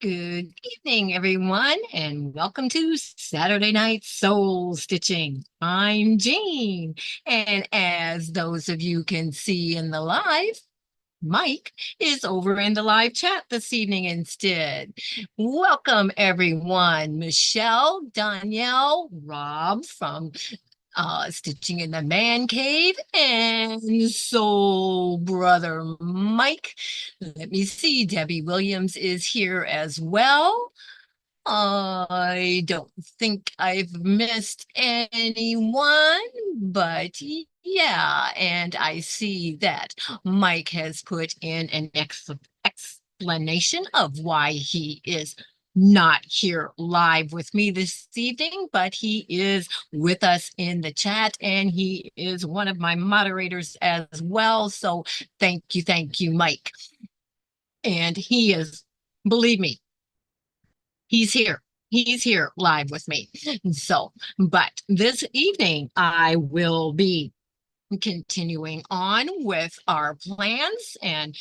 Good evening, everyone, and welcome to Saturday Night Soul Stitching. I'm Jean, and as those of you can see in the live, Mike is over in the live chat this evening instead. Welcome, everyone. Michelle, Danielle, Rob from Stitching in the Man Cave, and Soul Brother Mike. Let me see. Debbie Williams is here as well. I don't think I've missed anyone, but yeah, and I see that Mike has put in an explanation of why he is not here live with me this evening, but he is with us in the chat and he is one of my moderators as well. So thank you, Mike. And he is, believe me, he's here. He's here live with me. So, but this evening I will be continuing on with our plans and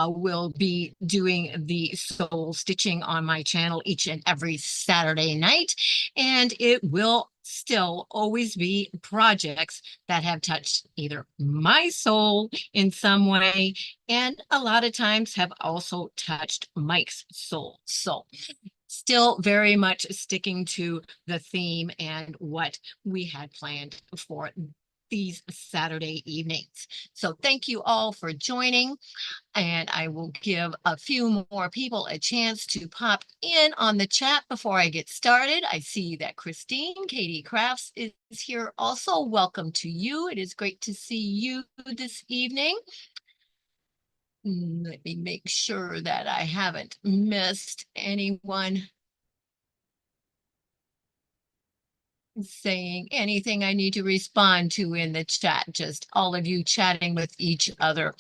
we'll be doing the soul stitching on my channel each and every Saturday night. And it will still always be projects that have touched either my soul in some way and a lot of times have also touched Mike's soul. So still very much sticking to the theme and what we had planned for these Saturday evenings. So thank you all for joining, and I will give a few more people a chance to pop in on the chat before I get started. I see that Christine, Katie Crafts is here also. Welcome to you. It is great to see you this evening. Let me make sure that I haven't missed anyone saying anything I need to respond to in the chat, just all of you chatting with each other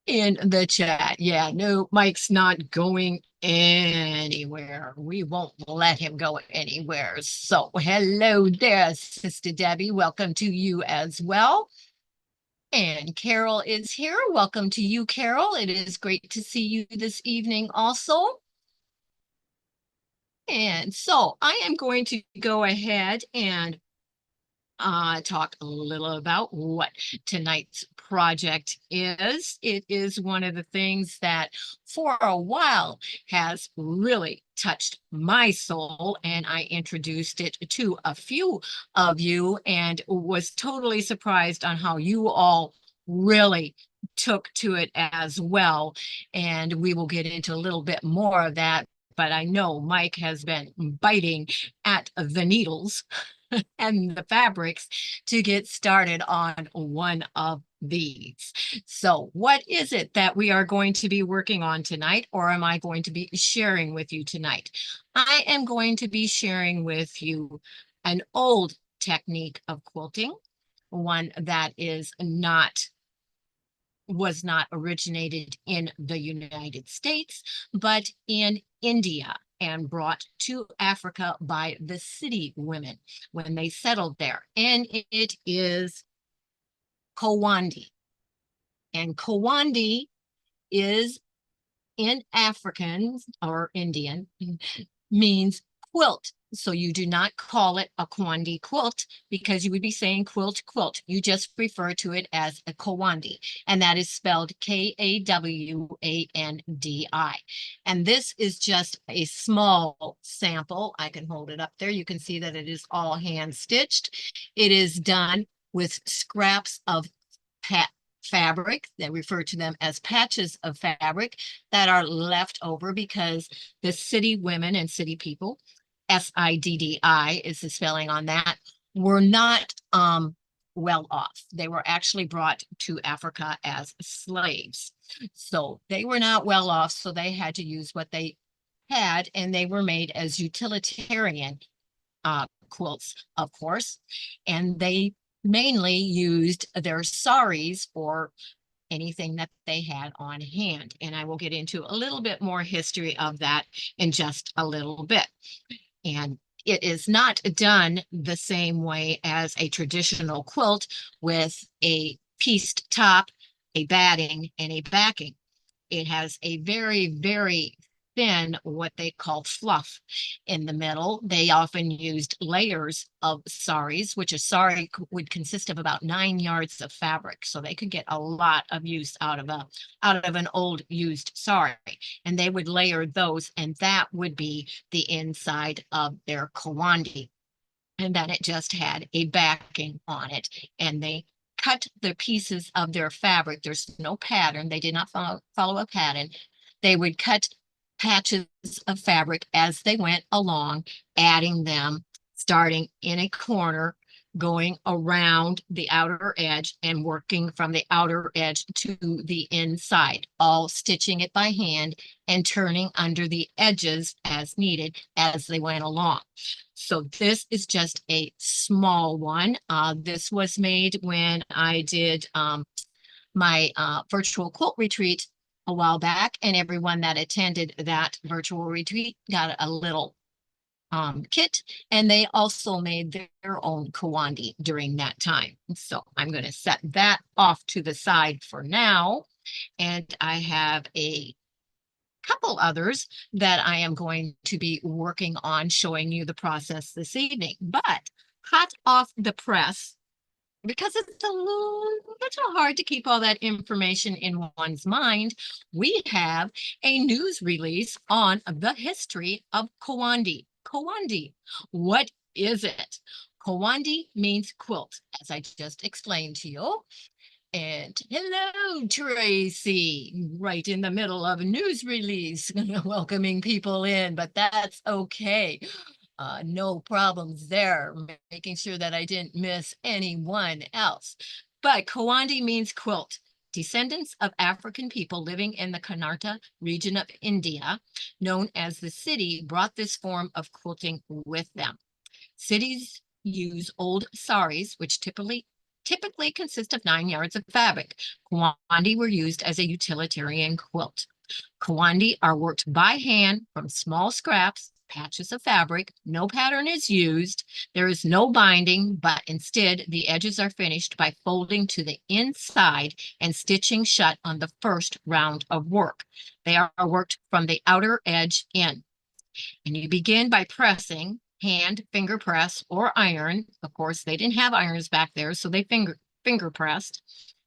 in the chat. Yeah, no, Mike's not going anywhere. We won't let him go anywhere. So hello there, Sister Debbie. Welcome to you as well. And Carol is here. Welcome to you, Carol. It is great to see you this evening also. And so I am going to go ahead and talk a little about what tonight's project is. It is one of the things that for a while has really touched my soul, and I introduced it to a few of you and was totally surprised on how you all really took to it as well. And we will get into a little bit more of that. But I know Mike has been biting at the needles and the fabrics to get started on one of these. So what is it that we are going to be working on tonight, or am I going to be sharing with you tonight? I am going to be sharing with you an old technique of quilting, one that was not originated in the United States, but in India and brought to Africa by the city women when they settled there. And it is Kawandi. And Kawandi is in African or Indian means quilt. So you do not call it a Quandi quilt because you would be saying quilt. You just refer to it as a Kawandi, and that is spelled Kawandi. And this is just a small sample. I can hold it up there. You can see that it is all hand stitched. It is done with scraps of fabric. They refer to them as patches of fabric that are left over because the city women and city people, SIDDI is the spelling on that, were not well off. They were actually brought to Africa as slaves. So they were not well off, so they had to use what they had, and they were made as utilitarian quilts, of course, and they mainly used their saris for anything that they had on hand. And I will get into a little bit more history of that in just a little bit. And it is not done the same way as a traditional quilt with a pieced top, a batting, and a backing. It has a very, very thin, what they call fluff in the middle. They often used layers of saris, which a sari would consist of about 9 yards of fabric. So they could get a lot of use out of an old used sari. And they would layer those, and that would be the inside of their Kawandi. And then it just had a backing on it. And they cut the pieces of their fabric. There's no pattern. They did not follow a pattern. They would cut patches of fabric as they went along, adding them, starting in a corner, going around the outer edge and working from the outer edge to the inside, all stitching it by hand and turning under the edges as needed as they went along. So this is just a small one. This was made when I did my virtual quilt retreat a while back, and everyone that attended that virtual retreat got a little kit, and they also made their own Kawandi during that time. So I'm going to set that off to the side for now, and I have a couple others that I am going to be working on showing you the process this evening. But hot off the press, because it's a little hard to keep all that information in one's mind, we have a news release on the history of Kawandi. Kawandi, what is it? Kawandi means quilt, as I just explained to you. And hello, Tracy, right in the middle of a news release, welcoming people in, but that's okay. No problems there, making sure that I didn't miss anyone else. But Kawandi means quilt. Descendants of African people living in the Karnataka region of India, known as the city, brought this form of quilting with them. Cities use old saris, which typically consist of 9 yards of fabric. Kawandi were used as a utilitarian quilt. Kawandi are worked by hand from small scraps, patches of fabric. No pattern is used. There is no binding, but instead the edges are finished by folding to the inside and stitching shut on the first round of work. They are worked from the outer edge in. And you begin by pressing, hand, finger press, or iron. Of course, they didn't have irons back there, so they finger pressed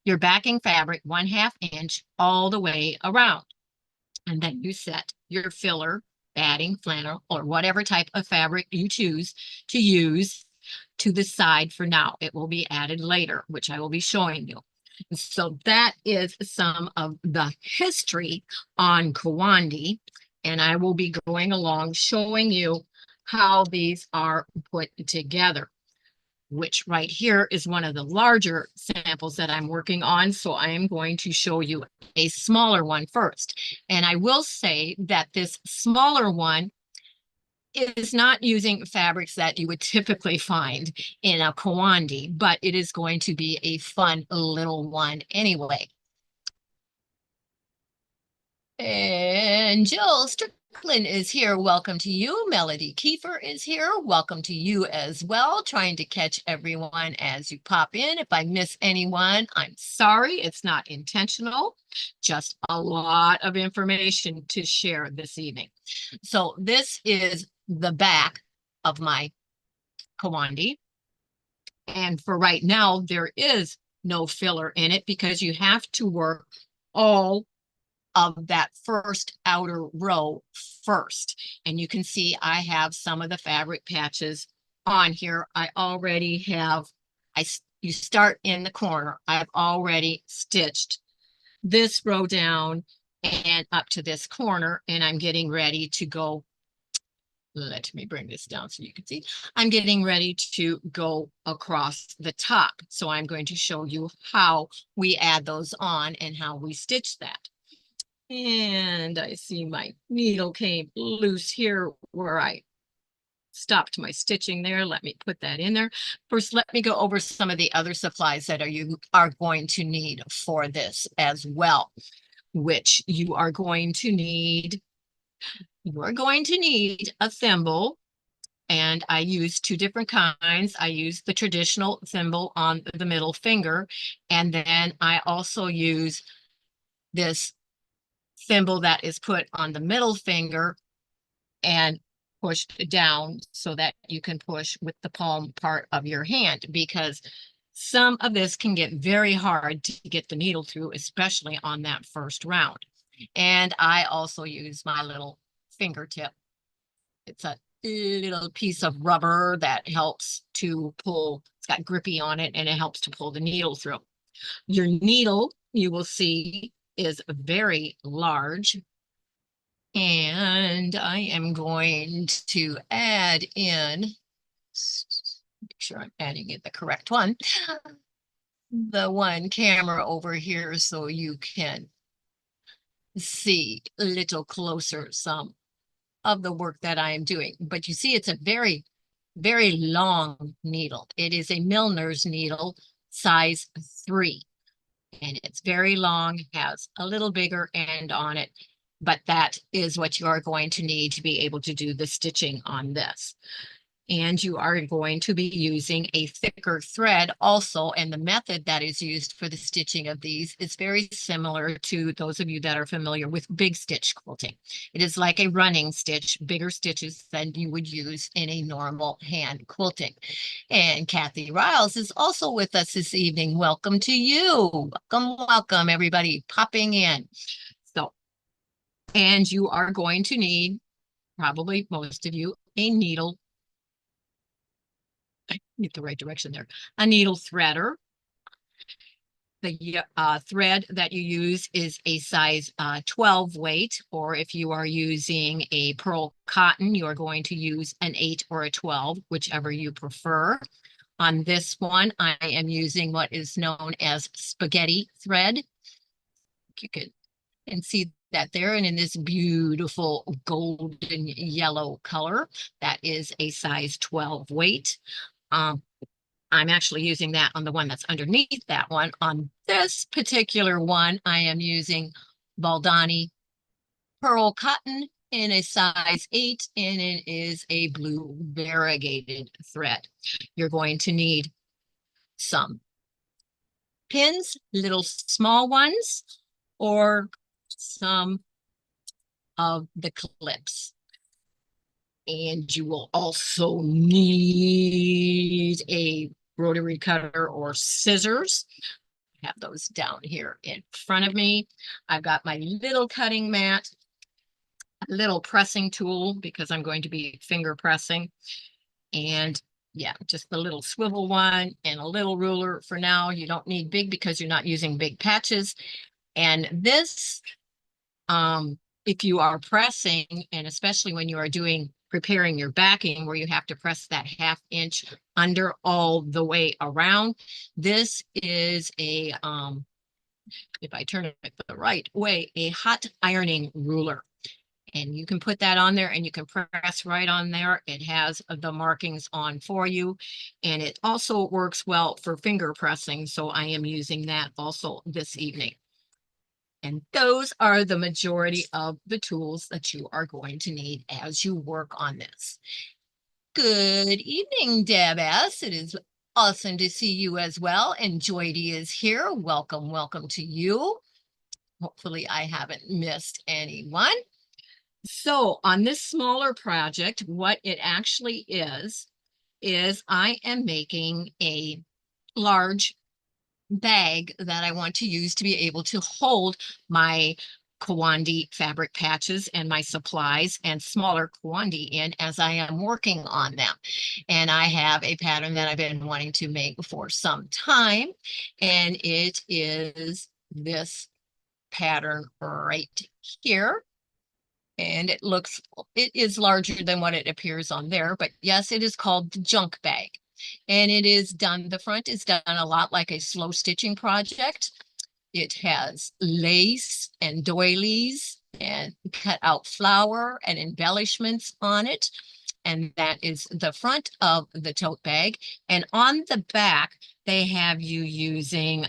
your backing fabric 1/2 inch all the way around. And then you set your filler, batting, flannel, or whatever type of fabric you choose to use to the side for now. It will be added later, which I will be showing you. So that is some of the history on Kawandi, and I will be going along showing you how these are put together, which right here is one of the larger samples that I'm working on. So I am going to show you a smaller one first. And I will say that this smaller one is not using fabrics that you would typically find in a Kawandi, but it is going to be a fun little one anyway. And Jill Strickland is here. Welcome to you. Melody Kiefer is here. Welcome to you as well. Trying to catch everyone as you pop in. If I miss anyone, I'm sorry. It's not intentional. Just a lot of information to share this evening. So this is the back of my Kawandi. And for right now, there is no filler in it because you have to work all of that first outer row first. And you can see I have some of the fabric patches on here. I already have, you start in the corner. I've already stitched this row down and up to this corner, and I'm getting ready to go. Let me bring this down so you can see. I'm getting ready to go across the top. So I'm going to show you how we add those on and how we stitch that. And I see my needle came loose here where I stopped my stitching there. Let me put that in there. First, let me go over some of the other supplies that you are going to need for this as well, which you are going to need. You are going to need a thimble. And I use two different kinds. I use the traditional thimble on the middle finger. And then I also use this thimble that is put on the middle finger and pushed down so that you can push with the palm part of your hand, because some of this can get very hard to get the needle through, especially on that first round. And I also use my little fingertip. It's a little piece of rubber that helps to pull. It's got grippy on it and it helps to pull the needle through. Your needle, you will see, is very large. And I am going to add in, make sure I'm adding in the correct one, the one camera over here so you can see a little closer some of the work that I am doing. But you see, it's a very, very long needle. It is a milliner's needle, size 3. And it's very long, has a little bigger end on it, but that is what you are going to need to be able to do the stitching on this. And you are going to be using a thicker thread also, and the method that is used for the stitching of these is very similar to those of you that are familiar with big stitch quilting. It is like a running stitch, bigger stitches than you would use in a normal hand quilting. And Kathy Riles is also with us this evening. Welcome to you. Welcome, welcome, everybody popping in. So, and you are going to need, probably most of you, a needle. Get the right direction there. A needle threader. The thread that you use is a size 12 weight, or if you are using a pearl cotton, you are going to use an 8 or a 12, whichever you prefer. On this one, I am using what is known as spaghetti thread. You can see that there, and in this beautiful golden yellow color, that is a size 12 weight. I'm actually using that on the one that's underneath that one. On this particular one, I am using Baldani pearl cotton in a size 8, and it is a blue variegated thread. You're going to need some pins, little small ones, or some of the clips. And you will also need a rotary cutter or scissors. I have those down here in front of me. I've got my little cutting mat, a little pressing tool because I'm going to be finger pressing, and yeah, just the little swivel one, and a little ruler for now. You don't need big because you're not using big patches. And this, if you are pressing, and especially when you are preparing your backing where you have to press that 1/2 inch under all the way around, this is a, if I turn it the right way, a hot ironing ruler. And you can put that on there and you can press right on there. It has the markings on for you. And it also works well for finger pressing. So I am using that also this evening. And those are the majority of the tools that you are going to need as you work on this. Good evening, Deb S. It is awesome to see you as well. And Joydy is here. Welcome, welcome to you. Hopefully I haven't missed anyone. So on this smaller project, what it actually is I am making a large bag that I want to use to be able to hold my Kawandi fabric patches and my supplies and smaller Kawandi in as I am working on them. And I have a pattern that I've been wanting to make for some time, and it is this pattern right here. And it is larger than what it appears on there, but yes, it is called the junk bag. And it is done, the front is done a lot like a slow stitching project. It has lace and doilies and cut out flower and embellishments on it. And that is the front of the tote bag. And on the back, they have you using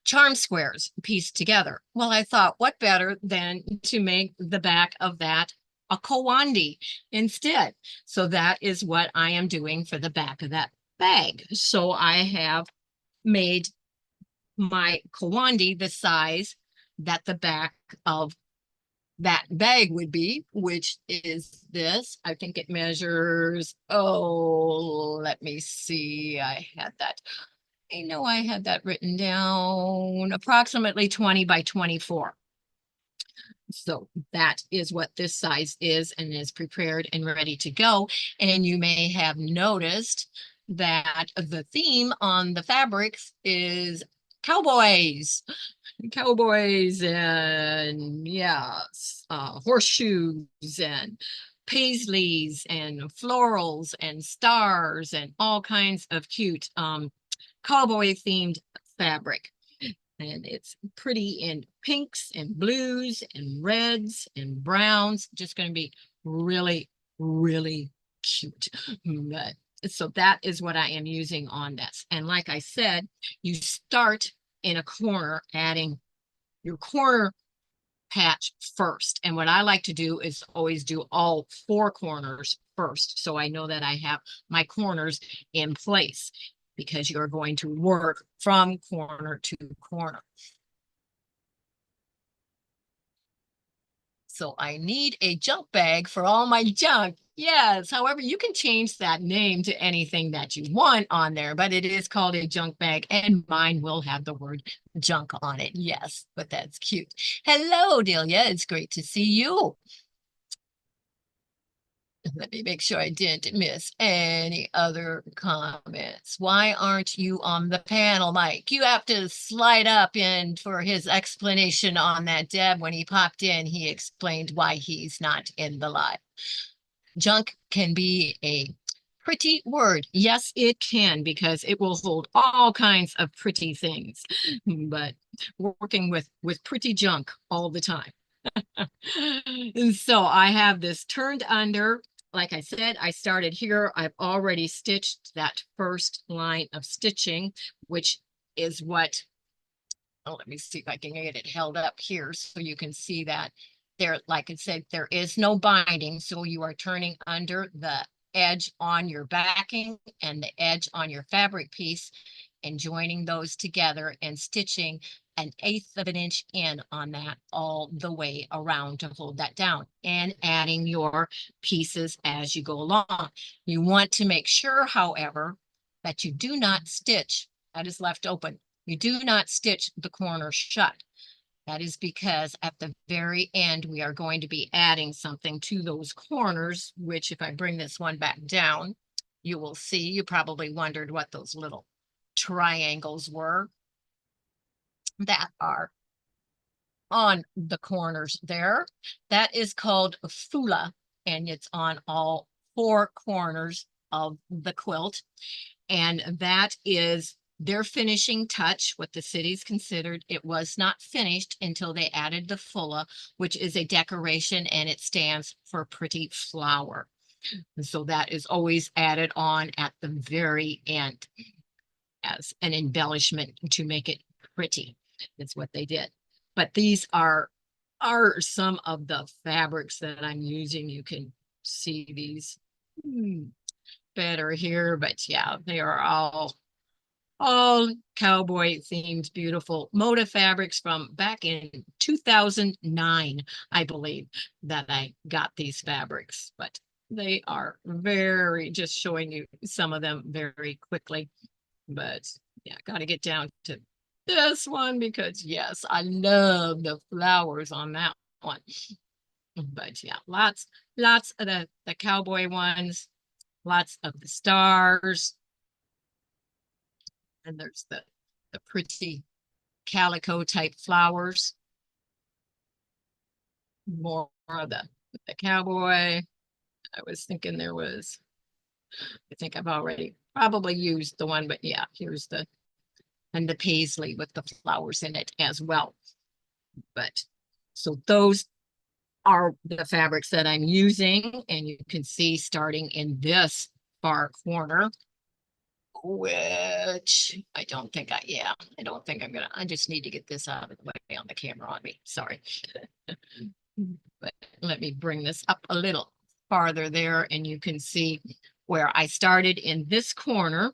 charm squares pieced together. Well, I thought, what better than to make the back of that a Kawandi instead? So that is what I am doing for the back of that bag. So I have made my Kawandi the size that the back of that bag would be, which is this. I think it measures, oh, let me see. I know I had that written down, approximately 20 by 24. So that is what this size is and is prepared and ready to go. And you may have noticed that the theme on the fabrics is cowboys. Cowboys and yes, horseshoes and paisleys and florals and stars and all kinds of cute cowboy themed fabric. And it's pretty in pinks and blues and reds and browns. Just going to be really, really cute. But so that is what I am using on this. And like I said, you start in a corner, adding your corner patch first. And what I like to do is always do all four corners first. So I know that I have my corners in place because you're going to work from corner to corner. So I need a junk bag for all my junk. Yes, however, you can change that name to anything that you want on there, but it is called a junk bag, and mine will have the word junk on it. Yes, but that's cute. Hello, Delia. It's great to see you. Let me make sure I didn't miss any other comments. Why aren't you on the panel, Mike? You have to slide up in for his explanation on that, Deb. When he popped in, he explained why he's not in the live. Junk can be a pretty word. Yes, it can, because it will hold all kinds of pretty things, but we're working with pretty junk all the time. And so I have this turned under. Like I said, I started here. I've already stitched that first line of stitching, which is what, oh, let me see if I can get it held up here so you can see that there, like I said, there is no binding. So you are turning under the edge on your backing and the edge on your fabric piece and joining those together and stitching 1/8 of an inch in on that all the way around to hold that down, and adding your pieces as you go along. You want to make sure, however, that you do not stitch that is left open. You do not stitch the corner shut. That is because at the very end, we are going to be adding something to those corners, which if I bring this one back down, you will see. You probably wondered what those little triangles were that are on the corners there. That is called fula, and it's on all four corners of the quilt. And that is their finishing touch, what the cities considered. It was not finished until they added the fulla, which is a decoration, and it stands for pretty flower. And so that is always added on at the very end as an embellishment to make it pretty. That's what they did. But these are some of the fabrics that I'm using. You can see these better here, but yeah, they are all cowboy themed, beautiful motif fabrics from back in 2009, I believe, that I got these fabrics. But they are very, just showing you some of them very quickly. But yeah, got to get down to this one because yes, I love the flowers on that one. But yeah, lots of the cowboy ones, lots of the stars. And there's the pretty calico type flowers. More of the cowboy. I was thinking there was, I think I've already probably used the one, but yeah, here's the paisley with the flowers in it as well. But so those are the fabrics that I'm using, and you can see starting in this far corner, which I don't think I don't think I'm gonna, I just need to get this out of the way on the camera on me. Sorry. But let me bring this up a little farther there, and you can see where I started in this corner,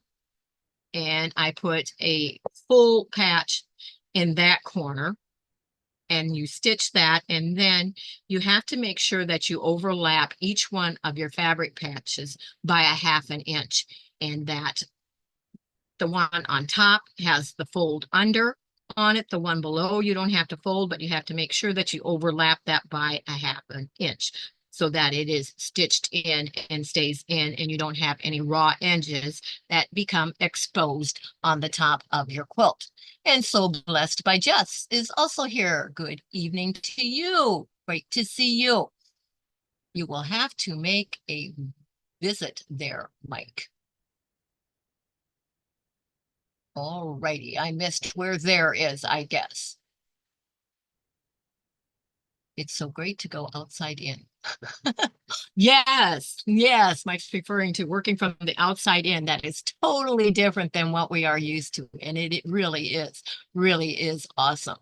and I put a full patch in that corner. and you stitch that, and then you have to make sure that you overlap each one of your fabric patches by a 1/2 inch, and that the one on top has the fold under on it. The one below you don't have to fold, but you have to make sure that you overlap that by a 1/2 inch so that it is stitched in and stays in, and you don't have any raw edges that become exposed on the top of your quilt. And so Blessed by Jess is also here. Good evening to you. Great to see you. You will have to make a visit there, Mike. All righty, I missed where there is, I guess. It's so great to go outside in. Yes, yes, Mike's referring to working from the outside in. That is totally different than what we are used to. And it really is awesome.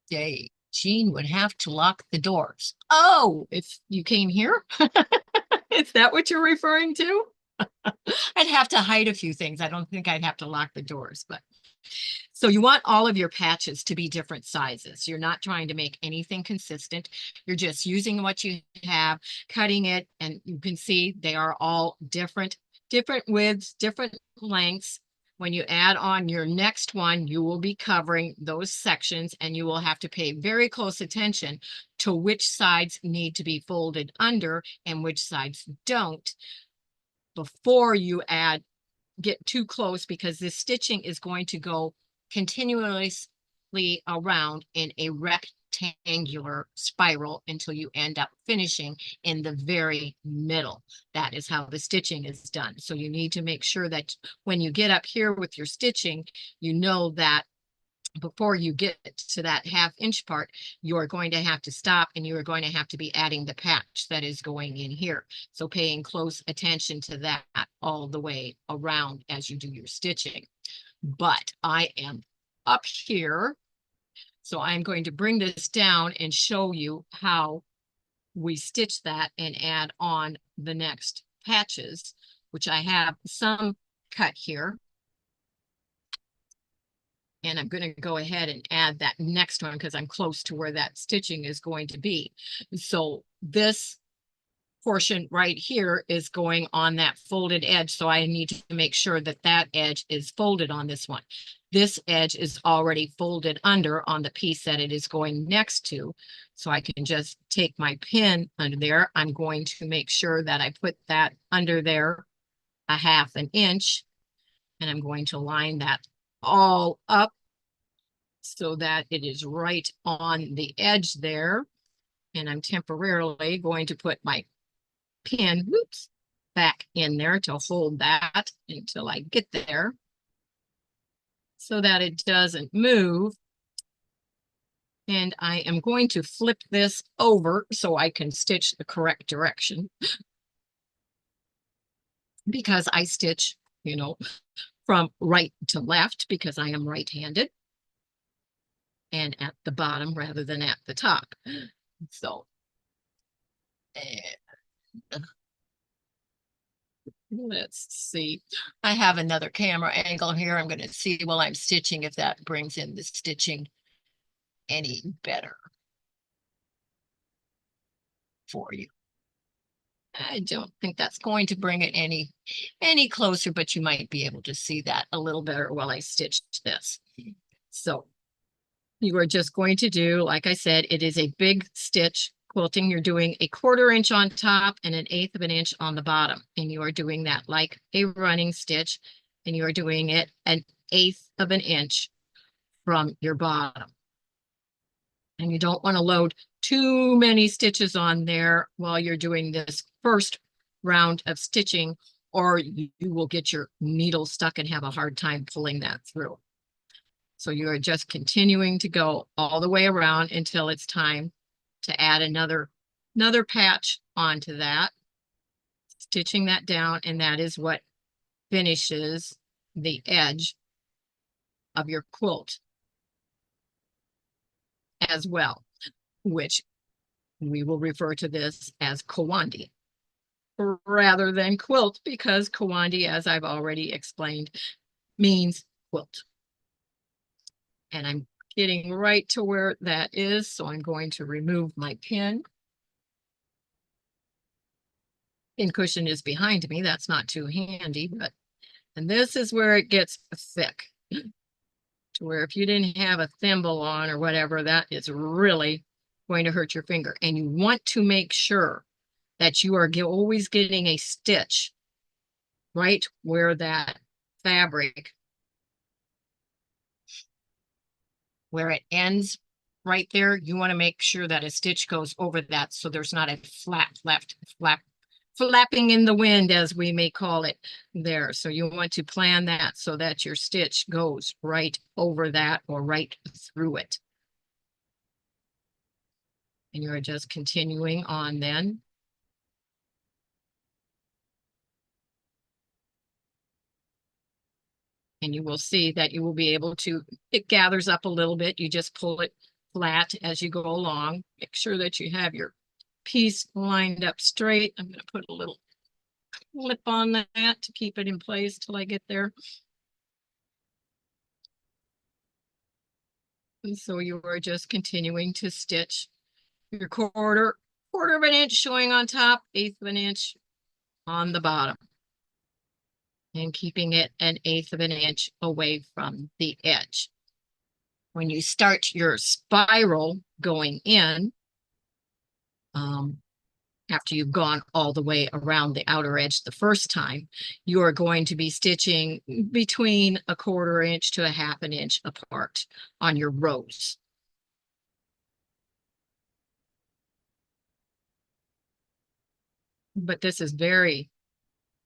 Day, Jean would have to lock the doors. Oh, if you came here? Is that what you're referring to? I'd have to hide a few things. I don't think I'd have to lock the doors, but so you want all of your patches to be different sizes. You're not trying to make anything consistent. You're just using what you have, cutting it, and you can see they are all different widths, different lengths. When you add on your next one, you will be covering those sections, and you will have to pay very close attention to which sides need to be folded under and which sides don't before you get too close, because this stitching is going to go continuously around in a rectangular spiral until you end up finishing in the very middle. That is how the stitching is done. So you need to make sure that when you get up here with your stitching, you know that before you get to that 1/2 inch part, you're going to have to stop, and you are going to have to be adding the patch that is going in here. So paying close attention to that all the way around as you do your stitching. But I am up here, so I'm going to bring this down and show you how we stitch that and add on the next patches, which I have some cut here. And I'm going to go ahead and add that next one because I'm close to where that stitching is going to be. So this portion right here is going on that folded edge. So I need to make sure that that edge is folded on this one. This edge is already folded under on the piece that it is going next to. So I can just take my pin under there. I'm going to make sure that I put that under there a 1/2 inch. And I'm going to line that all up so that it is right on the edge there. And I'm temporarily going to put my pin, whoops, back in there to hold that until I get there so that it doesn't move. And I am going to flip this over so I can stitch the correct direction because I stitch, from right to left because I am right-handed, and at the bottom rather than at the top. So let's see. I have another camera angle here. I'm going to see while I'm stitching if that brings in the stitching any better for you. I don't think that's going to bring it any closer, but you might be able to see that a little better while I stitch this. So you are just going to do, like I said, it is a big stitch quilting. You're doing a 1/4 inch on top and an 1/8 of an inch on the bottom. And you are doing that like a running stitch, and you are doing it an 1/8 of an inch from your bottom. And you don't want to load too many stitches on there while you're doing this first round of stitching, or you will get your needle stuck and have a hard time pulling that through. So you are just continuing to go all the way around until it's time to add another patch onto that, stitching that down, and that is what finishes the edge of your quilt as well, which we will refer to this as Kawandi rather than quilt, because Kawandi, as I've already explained, means quilt. And I'm getting right to where that is, so I'm going to remove my pin. Pin cushion is behind me. That's not too handy, but and this is where it gets thick. To where if you didn't have a thimble on or whatever, that is really going to hurt your finger. And you want to make sure that you are always getting a stitch right where that fabric, where it ends right there. You want to make sure that a stitch goes over that so there's not a flapping in the wind, as we may call it there. So you want to plan that so that your stitch goes right over that or right through it. And you're just continuing on then. And you will see that you will be able to, it gathers up a little bit. You just pull it flat as you go along. Make sure that you have your piece lined up straight. I'm going to put a little clip on that to keep it in place till I get there. And so you are just continuing to stitch your quarter of an inch showing on top, 1/8 of an inch on the bottom, and keeping it 1/8 of an inch away from the edge. When you start your spiral going in, after you've gone all the way around the outer edge the first time, you are going to be stitching between 1/4 inch to 1/2 an inch apart on your rows. But this is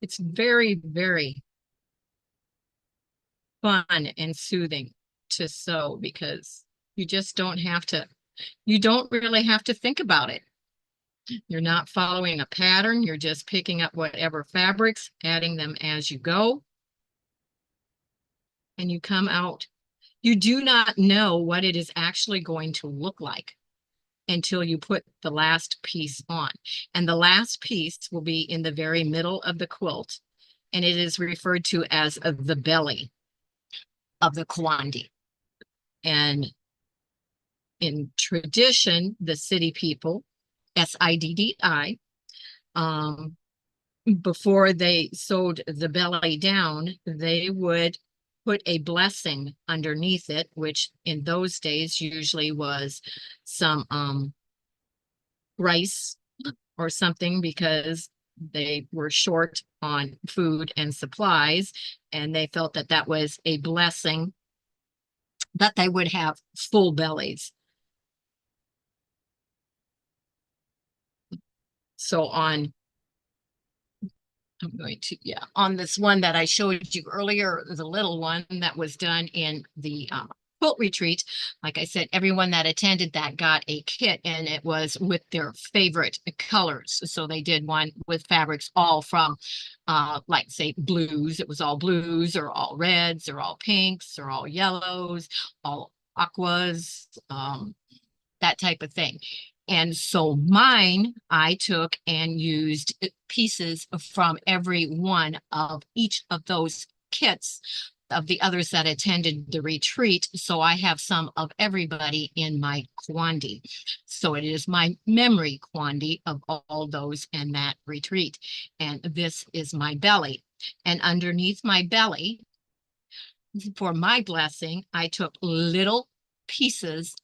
it's very, very fun and soothing to sew because you just don't have to, you don't really have to think about it. You're not following a pattern. You're just picking up whatever fabrics, adding them as you go. And you come out. You do not know what it is actually going to look like until you put the last piece on. And the last piece will be in the very middle of the quilt. And it is referred to as the belly of the Kawandi. And in tradition, the city people, SIDDI, before they sewed the belly down, they would put a blessing underneath it, which in those days usually was some rice or something, because they were short on food and supplies, and they felt that that was a blessing that they would have full bellies. So on, I'm going to, yeah, on this one that I showed you earlier, the little one that was done in the quilt retreat, like I said, everyone that attended that got a kit, and it was with their favorite colors. So they did one with fabrics all from, like say blues. It was all blues or all reds or all pinks or all yellows, all aquas, that type of thing. And so mine, I took and used pieces from every one of each of those kits of the others that attended the retreat. So I have some of everybody in my Kawandi. So it is my memory Kawandi of all those in that retreat. And this is my belly. And underneath my belly, for my blessing, I took little pieces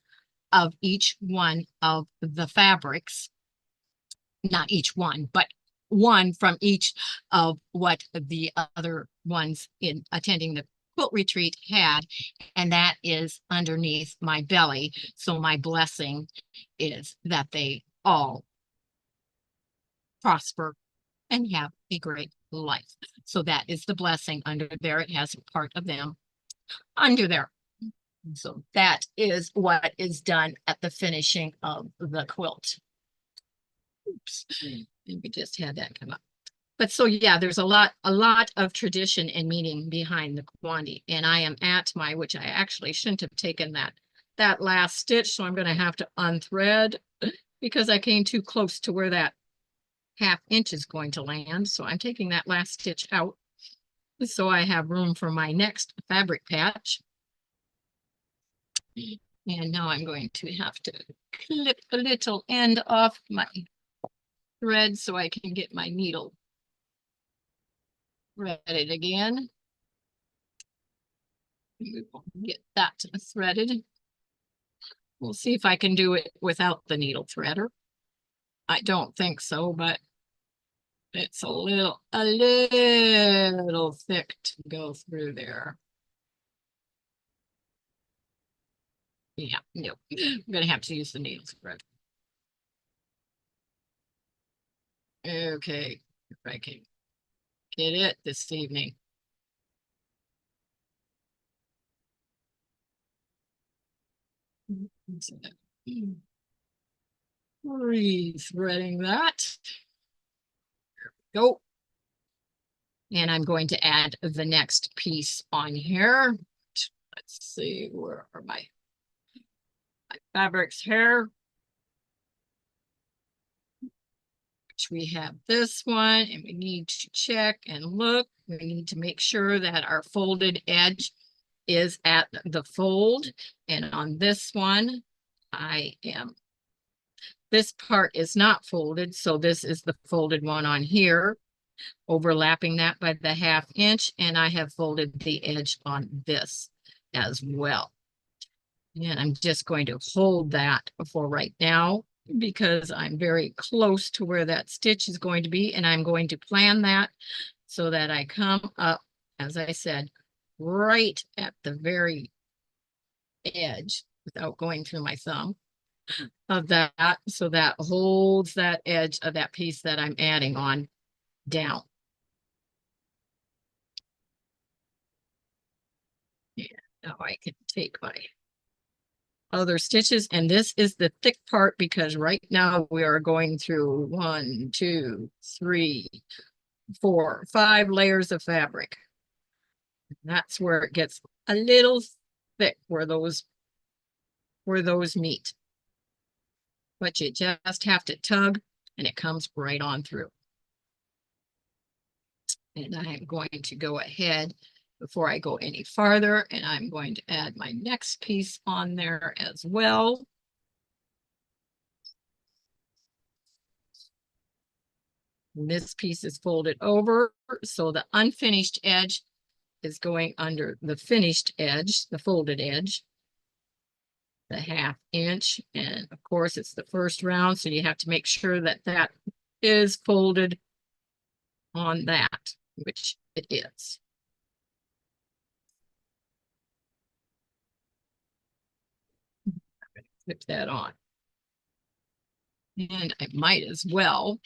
of each one of the fabrics, not each one, but one from each of what the other ones in attending the quilt retreat had, and that is underneath my belly. So my blessing is that they all prosper and have a great life. So that is the blessing under there. It has part of them under there. So that is what is done at the finishing of the quilt. Oops, and we just had that come up. But so yeah, there's a lot of tradition and meaning behind the Kawandi. And I am at my, which I actually shouldn't have taken that last stitch, so I'm going to have to unthread because I came too close to where that 1/2 inch is going to land. So I'm taking that last stitch out. so I have room for my next fabric patch. And now I'm going to have to clip a little end off my thread so I can get my needle threaded again. We will get that threaded. We'll see if I can do it without the needle threader. I don't think so, but it's a little thick to go through there. Yeah, no, I'm gonna have to use the needle thread. Okay, if I can get it this evening. Re-threading that. Go. And I'm going to add the next piece on here. Let's see, where are my fabrics here? Which we have this one, and we need to check and look. We need to make sure that our folded edge is at the fold. And on this one, this part is not folded, so this is the folded one on here, overlapping that by the 1/2 inch, and I have folded the edge on this as well. And I'm just going to hold that for right now because I'm very close to where that stitch is going to be, and I'm going to plan that so that I come up, as I said, right at the very edge without going through my thumb of that, so that holds that edge of that piece that I'm adding on down. Yeah, now I can take my other stitches, and this is the thick part because right now we are going through 1, 2, 3, 4, 5 layers of fabric. That's where it gets a little thick where those meet. But you just have to tug and it comes right on through. And I'm going to go ahead before I go any farther, and I'm going to add my next piece on there as well. And this piece is folded over, so the unfinished edge is going under the finished edge, the folded edge, the 1/2 inch. And of course, it's the first round, so you have to make sure that that is folded on that, which it is. Flip that on. And I might as well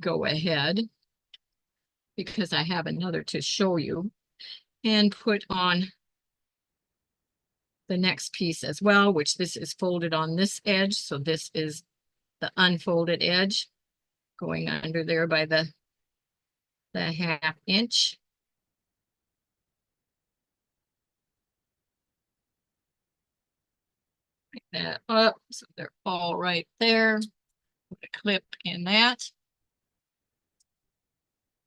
go ahead, because I have another to show you, and put on the next piece as well, which this is folded on this edge. So this is the unfolded edge going under there by the 1/2 inch. Like that up, so they're all right there. Put a clip in that.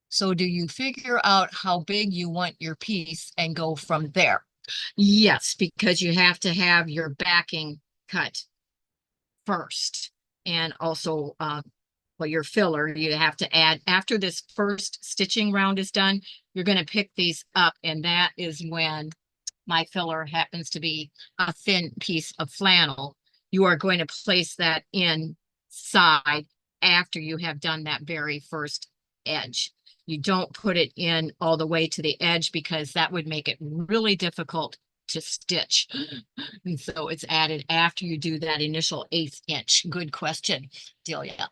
So do you figure out how big you want your piece and go from there? Yes, because you have to have your backing cut first. And also, well, your filler, you have to add, after this first stitching round is done, you're going to pick these up. And that is when my filler happens to be a thin piece of flannel. You are going to place that inside after you have done that very first edge. You don't put it in all the way to the edge because that would make it really difficult to stitch. And so it's added after you do that initial 1/8 inch. Good question, Delia.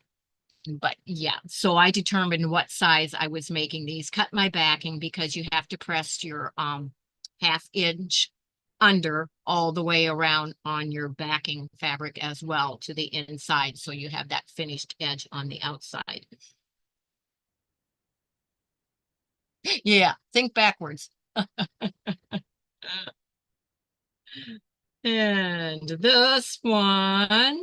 But yeah, so I determined what size I was making these. Cut my backing because you have to press your 1/2 inch under all the way around on your backing fabric as well to the inside, so you have that finished edge on the outside. Yeah, think backwards. And this one,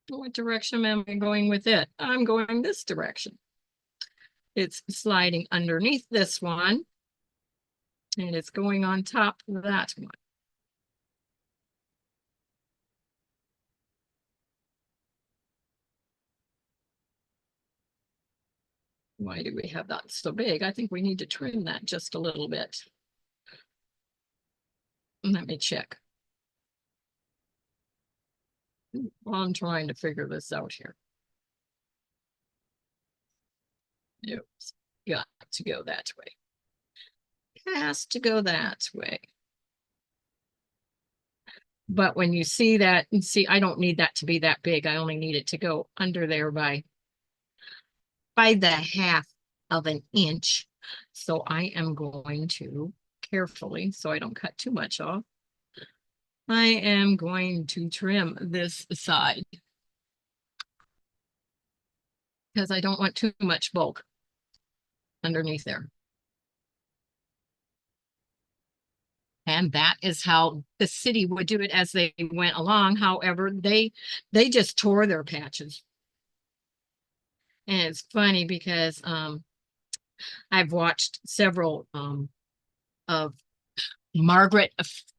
what direction am I going with it? I'm going this direction. It's sliding underneath this one, and it's going on top of that one. Why do we have that so big? I think we need to trim that just a little bit. Let me check. Well, I'm trying to figure this out here. Oops, got to go that way. Has to go that way. But when you see that, and see, I don't need that to be that big. I only need it to go under there by the half of an inch. So I am going to carefully, so I don't cut too much off, I am going to trim this side because I don't want too much bulk underneath there. And that is how the city would do it as they went along. However, they just tore their patches. And it's funny because I've watched several of Margaret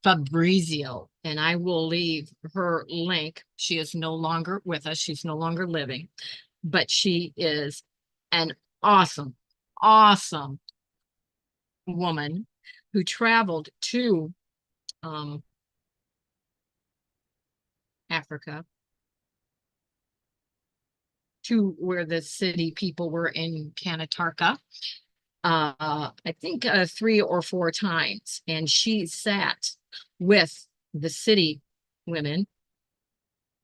Fabrizio, and I will leave her link. She is no longer with us. She's no longer living, but she is an awesome, awesome woman who traveled to Africa, to where the city people were in Kanatarka. I think 3 or 4 times, and she sat with the city women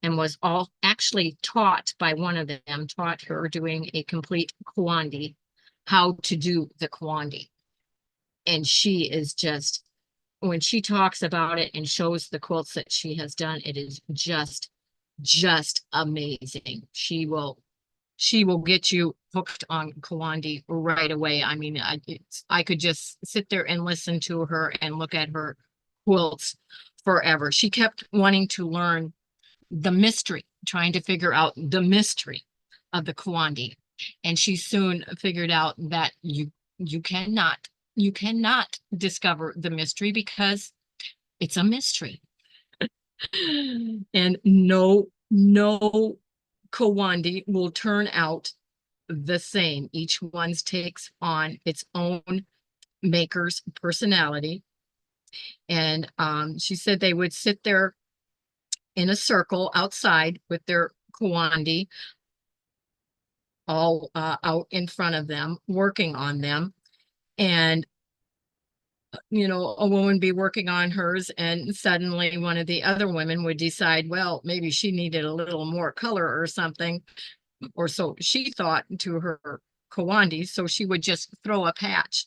and was all actually taught by one of them, taught her doing a complete Kawandi, how to do the Kawandi. And she is just, when she talks about it and shows the quilts that she has done, it is just amazing. She will get you hooked on Kawandi right away. I mean, I could just sit there and listen to her and look at her quilts forever. She kept wanting to learn the mystery, trying to figure out the mystery of the Kawandi. And she soon figured out that you cannot discover the mystery because it's a mystery. And no Kawandi will turn out the same. Each one takes on its own maker's personality. And she said they would sit there in a circle outside with their Kawandi all out in front of them, working on them. And a woman be working on hers, and suddenly one of the other women would decide, well, maybe she needed a little more color or something, or so she thought, to her Kawandi. So she would just throw a patch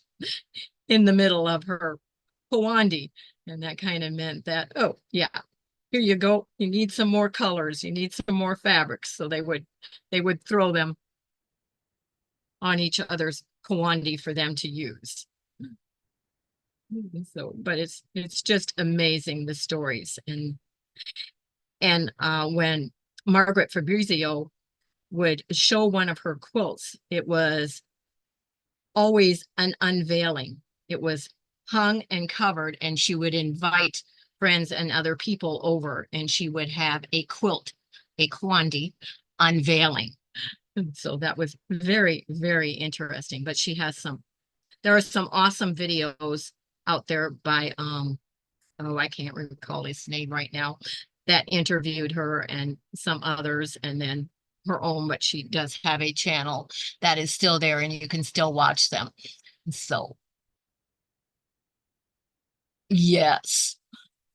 in the middle of her Kawandi. And that kind of meant that, oh, yeah, here you go. You need some more colors. You need some more fabrics. So they would throw them on each other's Kawandi for them to use. So, but it's just amazing, the stories. And when Margaret Fabrizio would show one of her quilts, it was always an unveiling. It was hung and covered, and she would invite friends and other people over, and she would have a quilt, a Kawandi unveiling. And so that was very, very interesting. But there are some awesome videos out there by oh, I can't recall his name right now, that interviewed her and some others, and then her own, but she does have a channel that is still there and you can still watch them. So yes,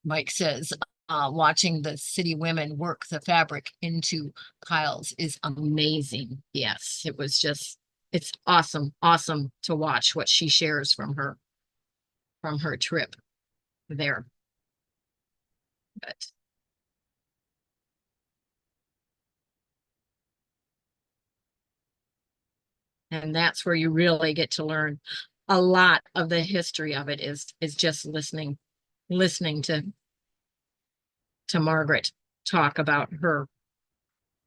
Mike says watching the city women work the fabric into piles is amazing. Yes, it's awesome to watch what she shares from her trip there. But and that's where you really get to learn a lot of the history of it, is just listening to Margaret talk about her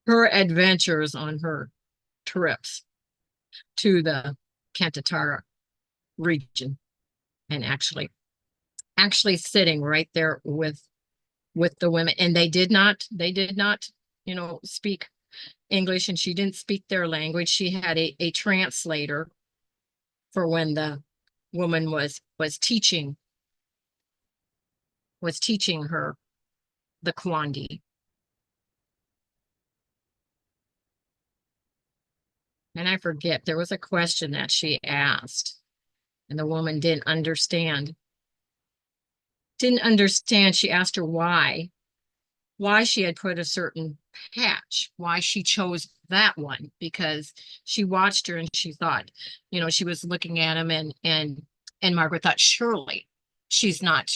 adventures on her trips to the Cantatara region, and actually sitting right there with the women. And they did not speak English, and she didn't speak their language. She had a translator for when the woman was teaching her the Kawandi. And I forget, there was a question that she asked, and the woman didn't understand. She asked her why she had put a certain patch, why she chose that one, because she watched her and she thought, she was looking at him, and Margaret thought, surely she's not,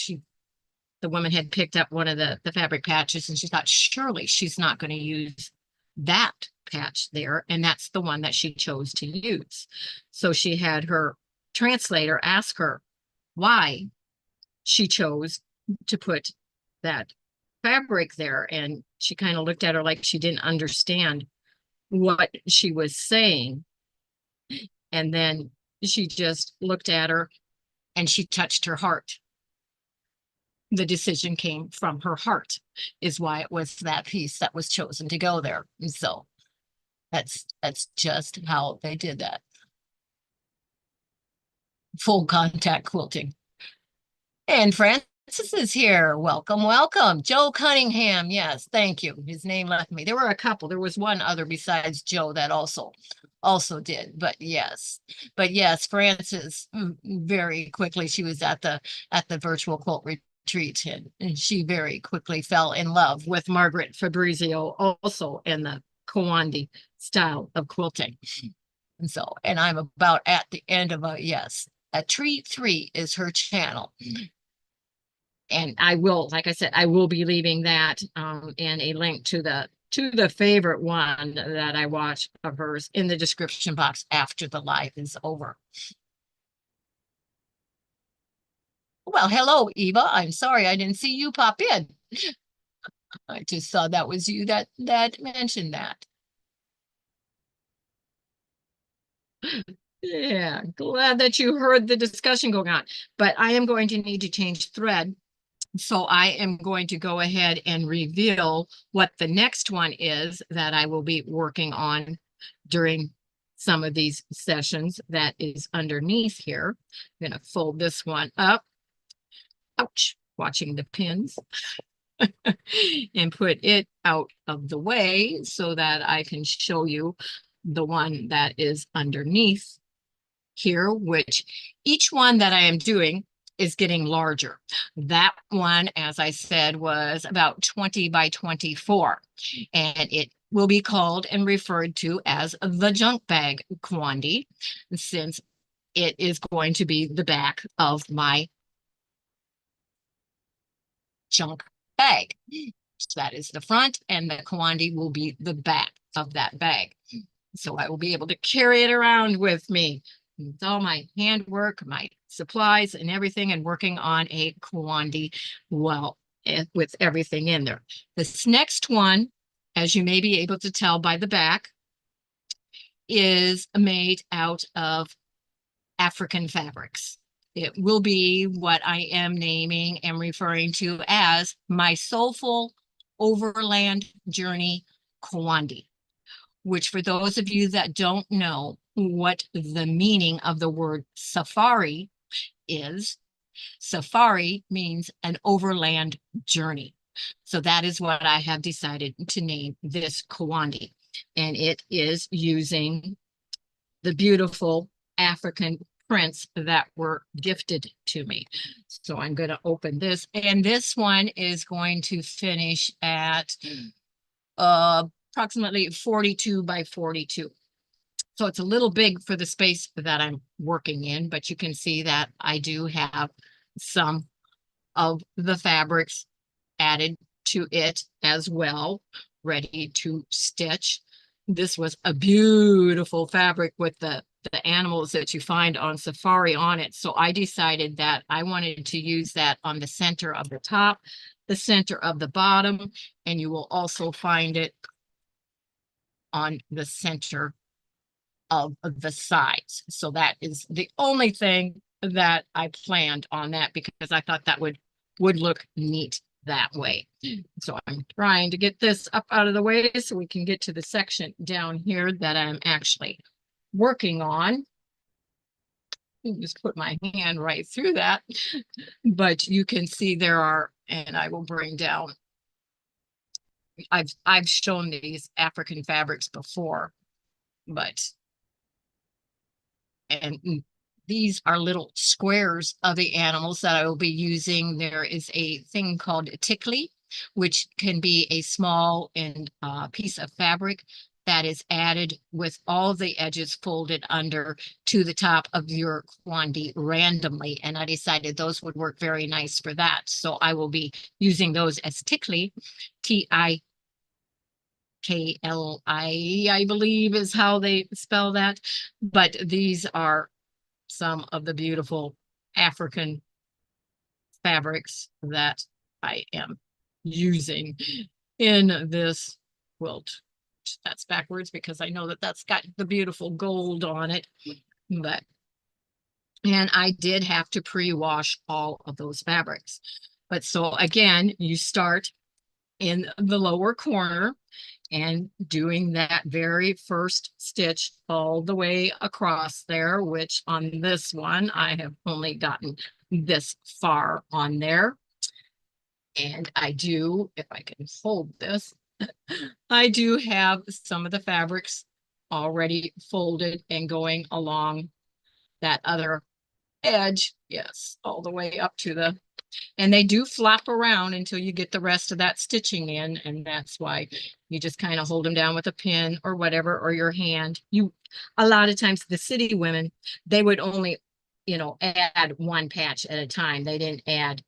the woman had picked up one of the fabric patches, and she thought, surely she's not going to use that patch there, and that's the one that she chose to use. So she had her translator ask her why she chose to put that fabric there, and she kind of looked at her like she didn't understand what she was saying. And then she just looked at her and she touched her heart. The decision came from her heart, is why it was that piece that was chosen to go there. And so that's just how they did that. Full contact quilting. And Francis is here. Welcome, welcome. Joe Cunningham. Yes, thank you. His name left me. There were a couple. There was one other besides Joe that also did. But yes, Francis, very quickly, she was at the virtual quilt retreat, and she very quickly fell in love with Margaret Fabrizio also, and the Kawandi style of quilting. And I'm about at the end of yes. A Treat 3 is her channel. And I will, like I said, I will be leaving that and a link to the favorite one that I watched of hers in the description box after the live is over. Well, hello, Eva. I'm sorry I didn't see you pop in. I just saw that was you that mentioned that. Yeah, glad that you heard the discussion going on. But I am going to need to change thread. So I am going to go ahead and reveal what the next one is that I will be working on during some of these sessions. That is underneath here. I'm going to fold this one up. Ouch, watching the pins. And put it out of the way so that I can show you the one that is underneath here, which each one that I am doing is getting larger. That one, as I said, was about 20 by 24, and it will be called and referred to as the junk bag Kawandi, since it is going to be the back of my junk bag. So that is the front, and the Kawandi will be the back of that bag. So I will be able to carry it around with me. It's all my handwork, my supplies and everything, and working on a Kawandi with everything in there. This next one, as you may be able to tell by the back, is made out of African fabrics. It will be what I am naming and referring to as my Soulful Overland Journey Kawandi, which, for those of you that don't know what the meaning of the word safari is, safari means an overland journey. So that is what I have decided to name this Kawandi. And it is using the beautiful African prints that were gifted to me. So I'm going to open this, and this one is going to finish at approximately 42 by 42. So it's a little big for the space that I'm working in, but you can see that I do have some of the fabrics added to it as well, ready to stitch. This was a beautiful fabric with the animals that you find on safari on it. So I decided that I wanted to use that on the center of the top, the center of the bottom, and you will also find it on the center of the sides. So that is the only thing that I planned on that because I thought that would look neat that way. So I'm trying to get this up out of the way so we can get to the section down here that I'm actually working on. Just put my hand right through that, but you can see there are, and I will bring down, I've shown these African fabrics before, but and these are little squares of the animals that I will be using. There is a thing called tickly, which can be a small and piece of fabric that is added with all the edges folded under to the top of your Quilting randomly. And I decided those would work very nice for that. So I will be using those as tickly, Tikli, I believe is how they spell that. But these are some of the beautiful African fabrics that I am using in this quilt. That's backwards because I know that that's got the beautiful gold on it. But, and I did have to pre-wash all of those fabrics. But so again, you start in the lower corner and doing that very first stitch all the way across there, which on this one, I have only gotten this far on there. And I do, if I can hold this, I do have some of the fabrics already folded and going along that other edge. Yes, all the way up to the, and they do flop around until you get the rest of that stitching in. And that's why you just kind of hold them down with a pin or whatever, or your hand. A lot of times the city women, they would only, add one patch at a time. They didn't add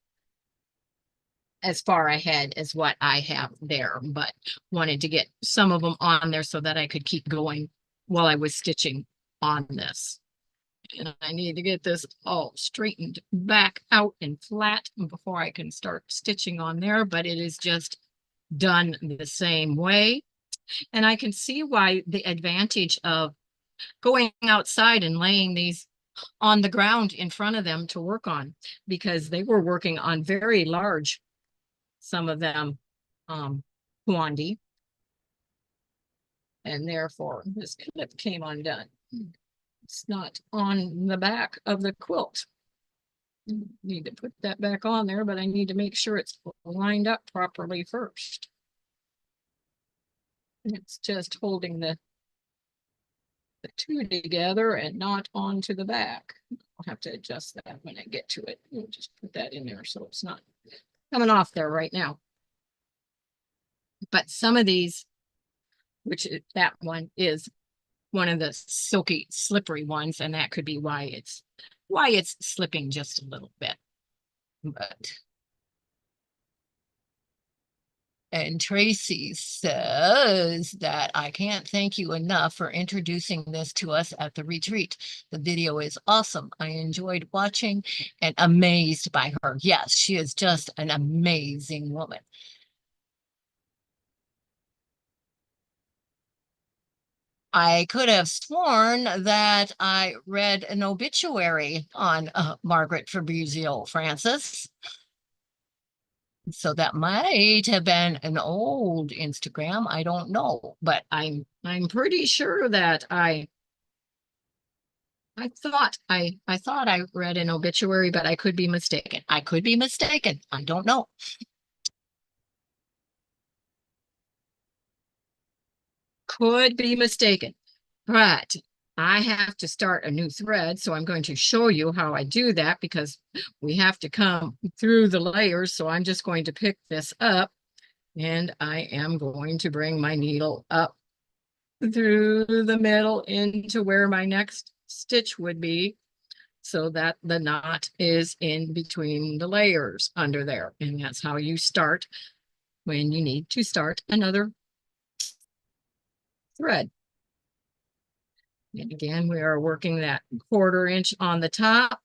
as far ahead as what I have there, but wanted to get some of them on there so that I could keep going while I was stitching on this. And I need to get this all straightened back out and flat before I can start stitching on there, but it is just done the same way. And I can see why the advantage of going outside and laying these on the ground in front of them to work on, because they were working on very large, some of them, Kawandi, and therefore this clip came undone. It's not on the back of the quilt. Need to put that back on there, but I need to make sure it's lined up properly first. It's just holding the two together and not onto the back. I'll have to adjust that when I get to it. We'll just put that in there so it's not coming off there right now. But some of these, that one is one of the silky, slippery ones, and that could be why it's slipping just a little bit. But and Tracy says that I can't thank you enough for introducing this to us at the retreat. The video is awesome. I enjoyed watching and amazed by her. Yes, she is just an amazing woman. I could have sworn that I read an obituary on Margaret Fabrizio Francis. So that might have been an old Instagram. I don't know, but I'm pretty sure that I thought I read an obituary, but I could be mistaken. I could be mistaken. I don't know. Could be mistaken. But I have to start a new thread, so I'm going to show you how I do that because we have to come through the layers. So I'm just going to pick this up and I am going to bring my needle up through the middle into where my next stitch would be so that the knot is in between the layers under there. And that's how you start when you need to start another thread. And again, we are working that 1/4 inch on the top,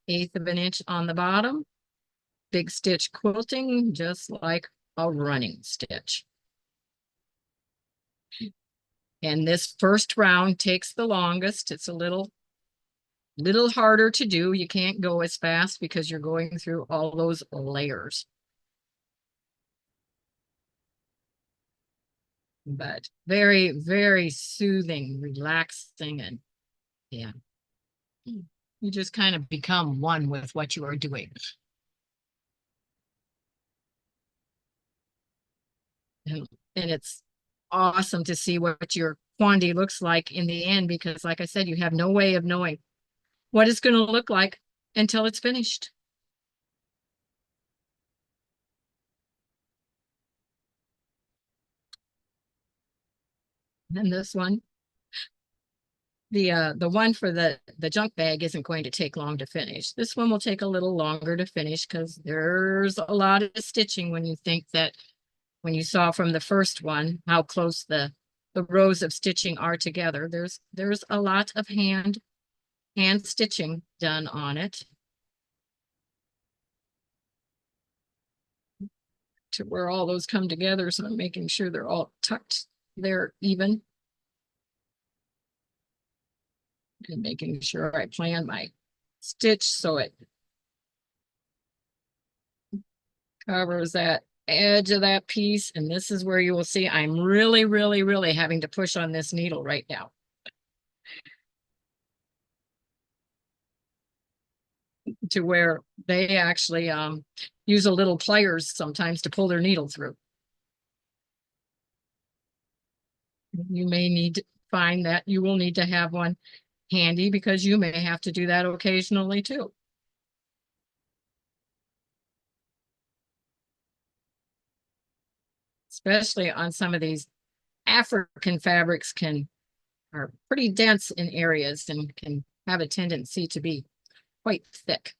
1/8 of an inch on the bottom, big stitch quilting, just like a running stitch. And this first round takes the longest. It's a little harder to do. You can't go as fast because you're going through all those layers. But very, very soothing, relaxing, and yeah, you just kind of become one with what you are doing. And, and it's awesome to see what your quandary looks like in the end, because like I said, you have no way of knowing what it's going to look like until it's finished. And this one, the one for the junk bag isn't going to take long to finish. This one will take a little longer to finish because there's a lot of stitching when you think that when you saw from the first one how close the rows of stitching are together. There's a lot of hand stitching done on it to where all those come together. So I'm making sure they're all tucked there even and making sure I plan my stitch so it covers that edge of that piece. And this is where you will see I'm really, really, really having to push on this needle right now. To where they actually use a little pliers sometimes to pull their needle through. You may need to find that you will need to have one handy because you may have to do that occasionally too. Especially on some of these African fabrics are pretty dense in areas and can have a tendency to be quite thick.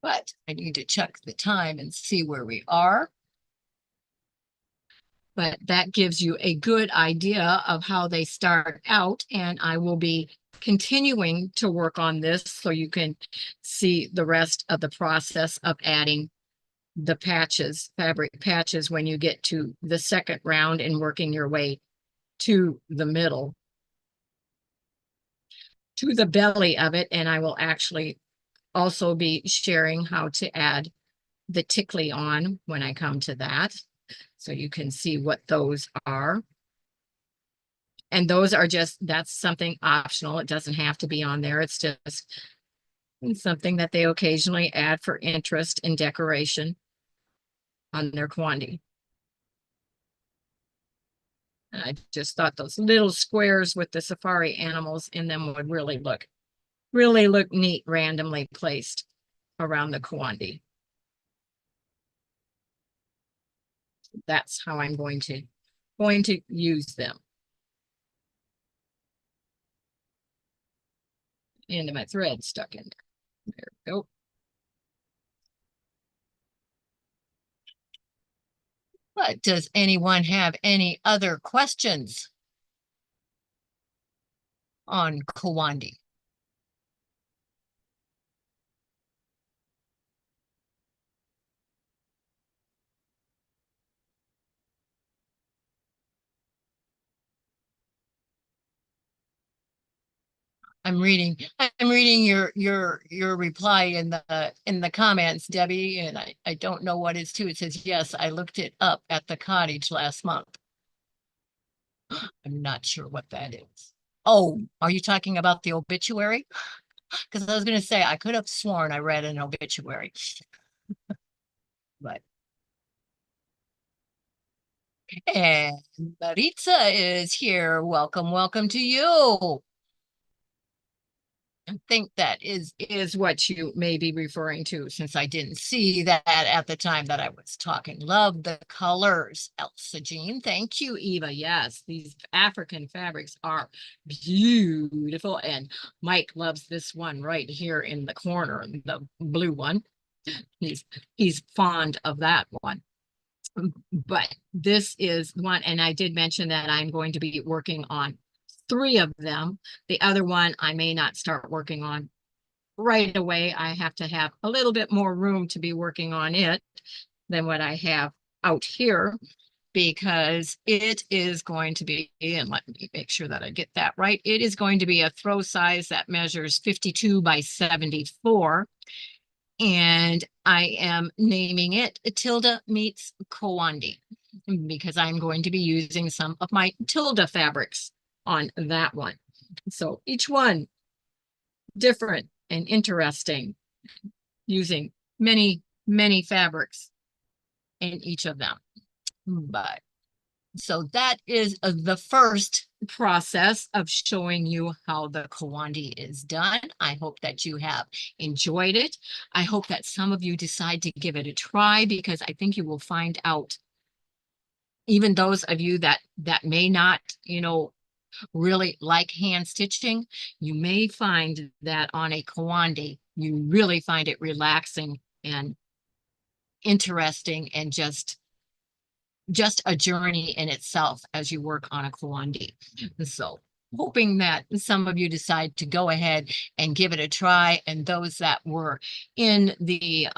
But I need to check the time and see where we are. But that gives you a good idea of how they start out. And I will be continuing to work on this so you can see the rest of the process of adding the patches, fabric patches, when you get to the second round and working your way to the middle, to the belly of it. And I will actually also be sharing how to add the tickly on when I come to that. So you can see what those are. And those are just, that's something optional. It doesn't have to be on there. It's just something that they occasionally add for interest and decoration on their Kawandi. And I just thought those little squares with the safari animals in them would really look neat, randomly placed around the Kawandi. That's how I'm going to use them. And my thread stuck in there. There we go. But does anyone have any other questions on Kawandi? I'm reading your reply in the comments, Debbie, and I don't know what it's to. It says, yes, I looked it up at the cottage last month. I'm not sure what that is. Oh, are you talking about the obituary? Because I was going to say I could have sworn I read an obituary, but and Maritza is here. Welcome, welcome to you. I think that is what you may be referring to, since I didn't see that at the time that I was talking. Love the colors, Elsa Jean. Thank you, Eva. Yes, these African fabrics are beautiful. And Mike loves this one right here in the corner, the blue one. He's fond of that one. But this is one, and I did mention that I'm going to be working on 3 of them. The other one I may not start working on right away. I have to have a little bit more room to be working on it than what I have out here. because it is going to be, and let me make sure that I get that right. It is going to be a throw size that measures 52 by 74. And I am naming it Tilda Meets Kawandi because I'm going to be using some of my Tilda fabrics on that one. So each one different and interesting, using many, many fabrics in each of them. But so that is the first process of showing you how the Kawandi is done. I hope that you have enjoyed it. I hope that some of you decide to give it a try, because I think you will find out, even those of you that may not, really like hand stitching, you may find that on a Kawandi, you really find it relaxing and interesting, and just a journey in itself as you work on a Kawandi. So hoping that some of you decide to go ahead and give it a try, and those that were in the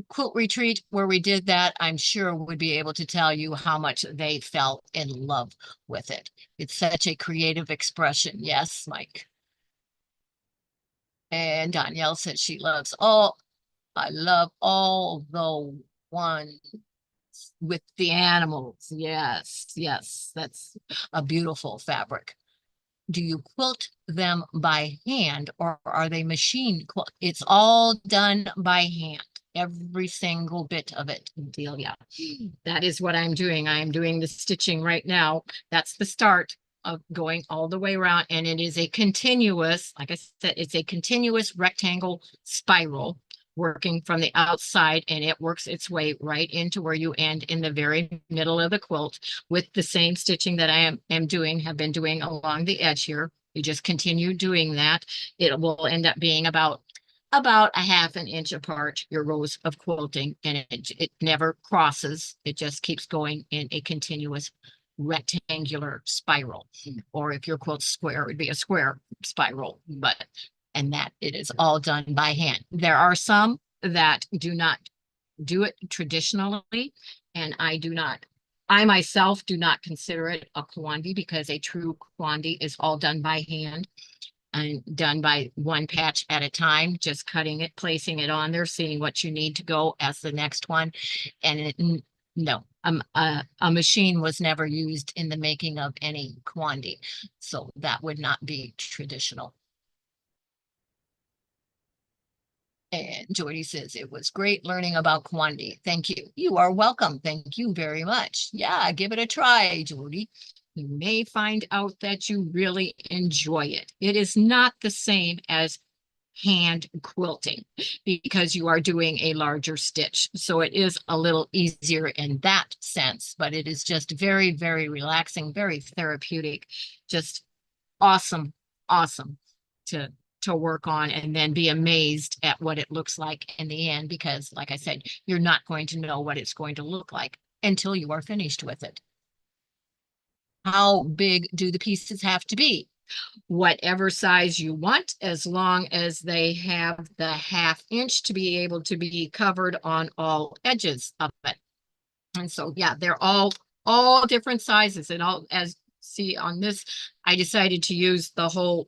quilt retreat where we did that, I'm sure would be able to tell you how much they fell in love with it. It's such a creative expression. Yes, Mike. And Danielle said she loves all. I love all the one with the animals. Yes, yes, that's a beautiful fabric. Do you quilt them by hand, or are they machine quilt? It's all done by hand. Every single bit of it, Delia. That is what I'm doing. I am doing the stitching right now. That's the start of going all the way around. And it is a continuous, like I said, it's a continuous rectangle spiral working from the outside, and it works its way right into where you end in the very middle of the quilt with the same stitching that I have been doing along the edge here. You just continue doing that. It will end up being about a half an inch apart, your rows of quilting, and it never crosses. It just keeps going in a continuous rectangular spiral. Or if your quilt's square, it would be a square spiral, and that it is all done by hand. There are some that do not do it traditionally, and I myself do not consider it a Kawandi, because a true Kawandi is all done by hand and done by one patch at a time, just cutting it, placing it on there, seeing what you need to go as the next one. And no, a machine was never used in the making of any Kawandi, so that would not be traditional. And Jordy says, it was great learning about Kawandi. Thank you. You are welcome. Thank you very much. Yeah, give it a try, Jordy. You may find out that you really enjoy it. It is not the same as hand quilting, because you are doing a larger stitch. So it is a little easier in that sense, but it is just very, very relaxing, very therapeutic, just awesome, awesome to work on, and then be amazed at what it looks like in the end, because like I said, you're not going to know what it's going to look like until you are finished with it. How big do the pieces have to be? Whatever size you want, as long as they have the ½ inch to be able to be covered on all edges of it. And so, yeah, they're all different sizes, and all, as see on this, I decided to use the whole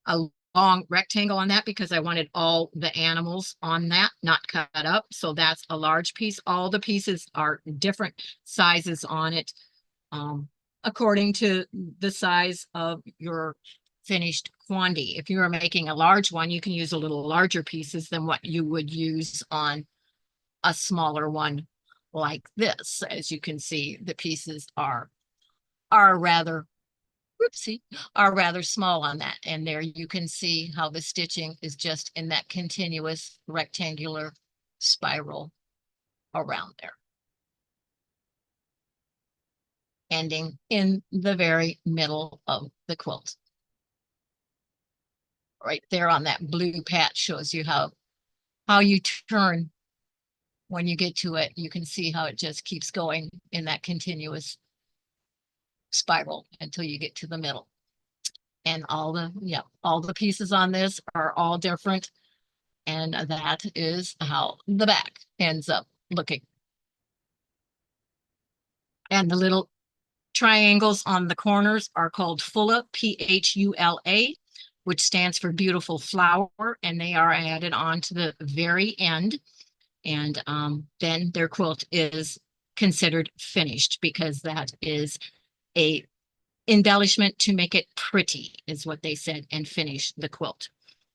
a long rectangle on that, because I wanted all the animals on that, not cut up. So that's a large piece. All the pieces are different sizes on it, according to the size of your finished Kawandi. If you are making a large one, you can use a little larger pieces than what you would use on a smaller one like this. As you can see, the pieces are rather whoopsie, are rather small on that. And there you can see how the stitching is just in that continuous rectangular spiral around there, ending in the very middle of the quilt. Right there on that blue patch shows you how you turn when you get to it. You can see how it just keeps going in that continuous spiral until you get to the middle. And all the pieces on this are all different. And that is how the back ends up looking. And the little triangles on the corners are called Phula, Phula, which stands for beautiful flower, and they are added on to the very end. And then their quilt is considered finished because that is a embellishment to make it pretty, is what they said, and finish the quilt.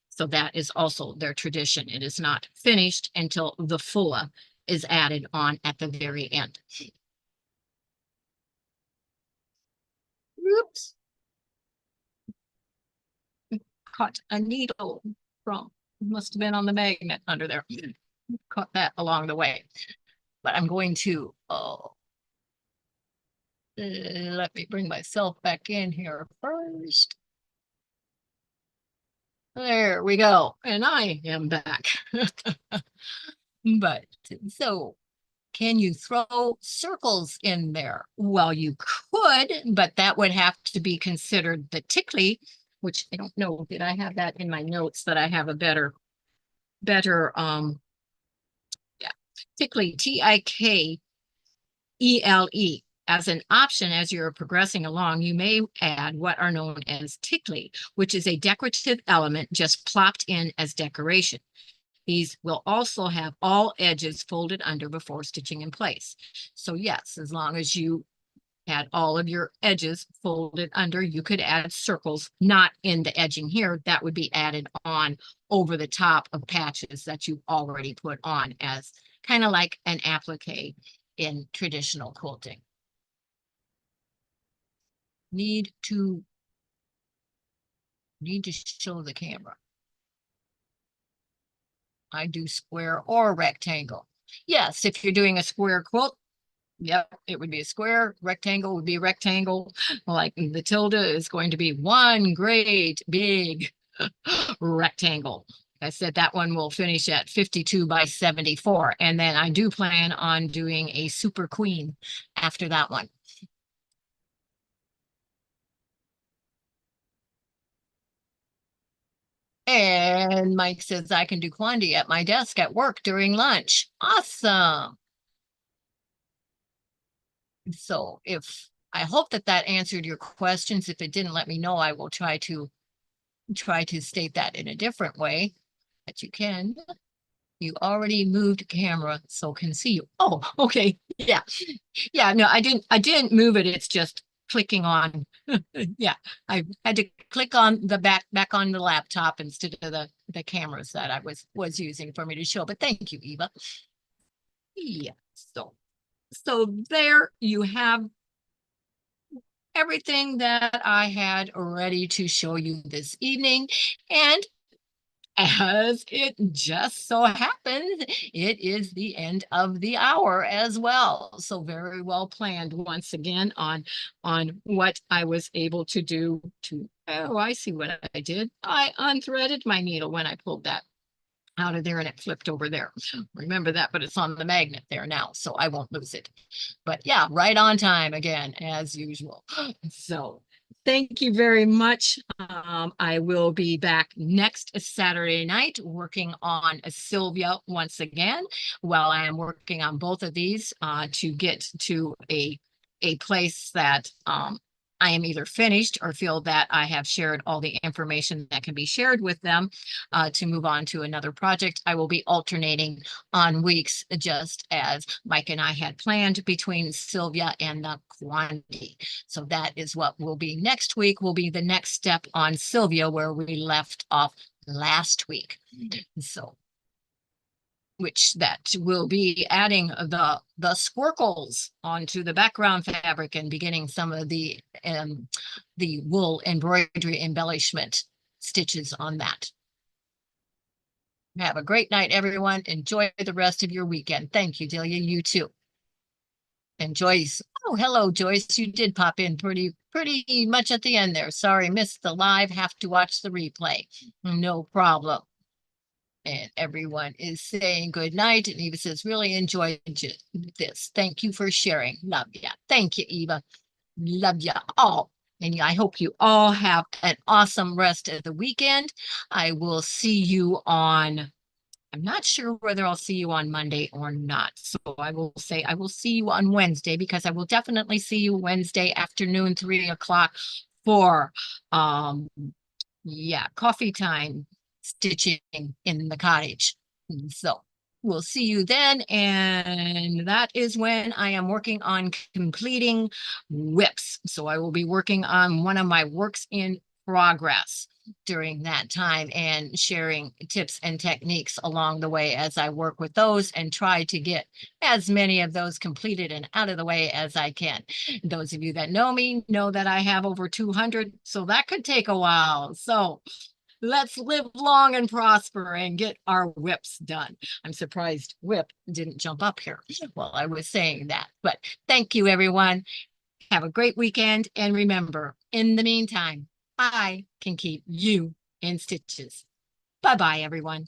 So that is also their tradition. It is not finished until the fulla is added on at the very end. Oops, caught a needle from, must have been on the magnet under there. Caught that along the way. But I'm going to, let me bring myself back in here first. There we go. And I am back. But so can you throw circles in there? Well, you could, but that would have to be considered the tickly, which I don't know. Did I have that in my notes that I have a better, yeah, tickly, Tickle. As an option, as you're progressing along, you may add what are known as tickly, which is a decorative element just plopped in as decoration. These will also have all edges folded under before stitching in place. So yes, as long as you had all of your edges folded under, you could add circles, not in the edging here. That would be added on over the top of patches that you've already put on as kind of like an applique in traditional quilting. Need to show the camera. I do square or rectangle. Yes, if you're doing a square quilt, yep, it would be a square. Rectangle would be a rectangle. Like the tilde is going to be one great big rectangle. I said that one will finish at 52 by 74. And then I do plan on doing a super queen after that one. And Mike says I can do Quilting at my desk at work during lunch. Awesome. So if I hope that that answered your questions. If it didn't, let me know. I will try to state that in a different way that you can. You already moved camera, so can see you. Oh, okay. Yeah. Yeah, no, I didn't move it. It's just clicking on. Yeah. I had to click on the back on the laptop instead of the cameras that I was using for me to show. But thank you, Eva. Yeah. So there you have everything that I had ready to show you this evening. And as it just so happens, it is the end of the hour as well. So very well planned once again on what I was able to do to, oh, I see what I did. I unthreaded my needle when I pulled that out of there and it flipped over there. Remember that, but it's on the magnet there now, so I won't lose it. But yeah, right on time again, as usual. So thank you very much. I will be back next Saturday night working on Sylvia once again while I am working on both of these to get to a place that I am either finished or feel that I have shared all the information that can be shared with them to move on to another project. I will be alternating on weeks just as Mike and I had planned between Sylvia and the Kawandi. So that is what will be next week, will be the next step on Sylvia where we left off last week. So which that will be adding the squircles onto the background fabric and beginning some of the wool embroidery embellishment stitches on that. Have a great night, everyone. Enjoy the rest of your weekend. Thank you, Delia. You too. And Joyce. Oh, hello, Joyce. You did pop in pretty much at the end there. Sorry, missed the live. Have to watch the replay. No problem. And everyone is saying good night. And Eva says, really enjoyed this. Thank you for sharing. Love ya. Thank you, Eva. Love ya all. And I hope you all have an awesome rest of the weekend. I will see you on I'm not sure whether I'll see you on Monday or not. So I will say I will see you on Wednesday because I will definitely see you Wednesday afternoon, 3 o'clock for yeah, coffee time stitching in the cottage. So we'll see you then. And that is when I am working on completing whips. So I will be working on one of my works in progress during that time and sharing tips and techniques along the way as I work with those and try to get as many of those completed and out of the way as I can. Those of you that know me know that I have over 200, so that could take a while. So let's live long and prosper and get our whips done. I'm surprised whip didn't jump up here while I was saying that. But thank you, everyone. Have a great weekend. And remember, in the meantime, I can keep you in stitches. Bye bye, everyone.